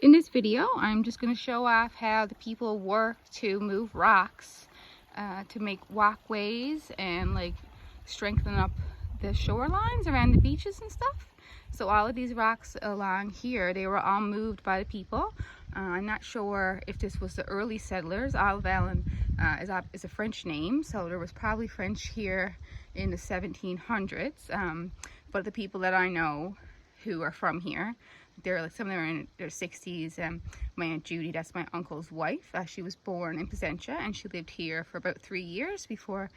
In this video, I'm just going to show off how the people work to move rocks to make walkways and like strengthen up the shorelines around the beaches and stuff. So all of these rocks along here, they were all moved by the people. I'm not sure if this was the early settlers. Alvalin is a French name, so there was probably French here in the 1700s. But the people that I know who are from here, they're like, some of them are in their 60s. My Aunt Judy, that's my uncle's wife, she was born in Placentia and she lived here for about 3 years before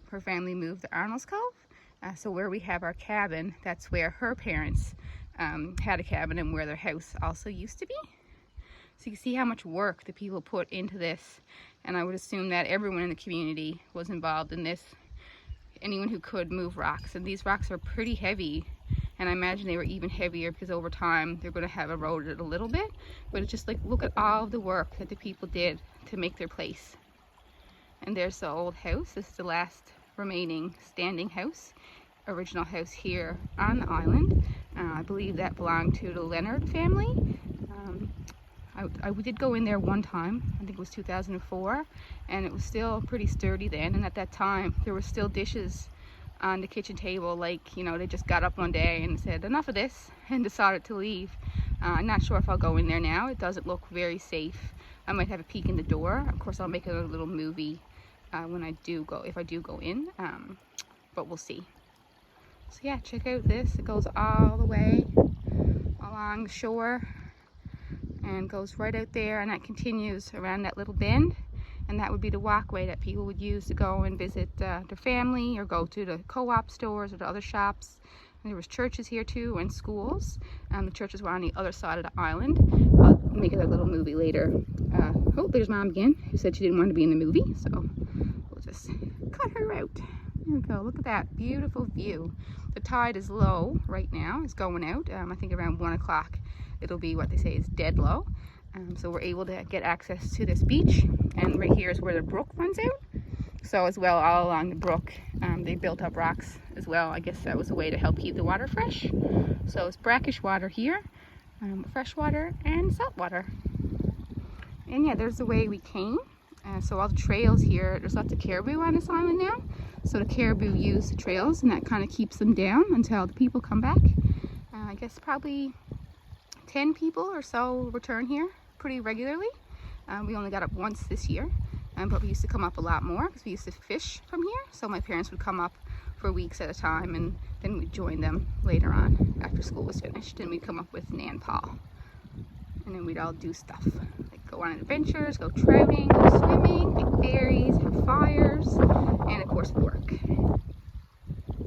her family moved to Arnold's Cove. So where we have our cabin, that's where her parents had a cabin and where their house also used to be. So you can see how much work the people put into this, and I would assume that everyone in the community was involved in this. Anyone who could move rocks, and these rocks are pretty heavy, and I imagine they were even heavier because over time they're going to have eroded a little bit. But it's just like, look at all of the work that the people did to make their place. And there's the old house. This is the last remaining standing house, original house here on the island. I believe that belonged to the Leonard family. I did go in there one time, I think it was 2004, and it was still pretty sturdy then. And at that time there were still dishes on the kitchen table, like, you know, they just got up one day and said enough of this and decided to leave. I'm not sure if I'll go in there now. It doesn't look very safe. I might have a peek in the door. Of course I'll make a little movie when I do go, if I do go in, but we'll see. So yeah, check out this. It goes all the way along the shore and goes right out there, and that continues around that little bend, and that would be the walkway that people would use to go and visit their family or go to the co-op stores or the other shops. And there was churches here too, and schools. The churches were on the other side of the island. I'll make a little movie later. Oh, there's Mom again, who said she didn't want to be in the movie, so we'll just cut her out. There we go. Look at that beautiful view. The tide is low right now. It's going out. I think around 1 o'clock it'll be what they say is dead low. So we're able to get access to this beach, and right here is where the brook runs out. So as well, all along the brook, they built up rocks as well. I guess that was a way to help keep the water fresh. So it's brackish water here, fresh water and salt water. And yeah, there's the way we came. So all the trails here, there's lots of caribou on this island now. So the caribou use the trails, and that kind of keeps them down until the people come back. I guess probably 10 people or so return here pretty regularly. We only got up once this year, but we used to come up a lot more because we used to fish from here. So my parents would come up for weeks at a time, and then we'd join them later on after school was finished, and we'd come up with Nan Paul. And then we'd all do stuff, like go on adventures, go trouting, go swimming, pick berries, have fires.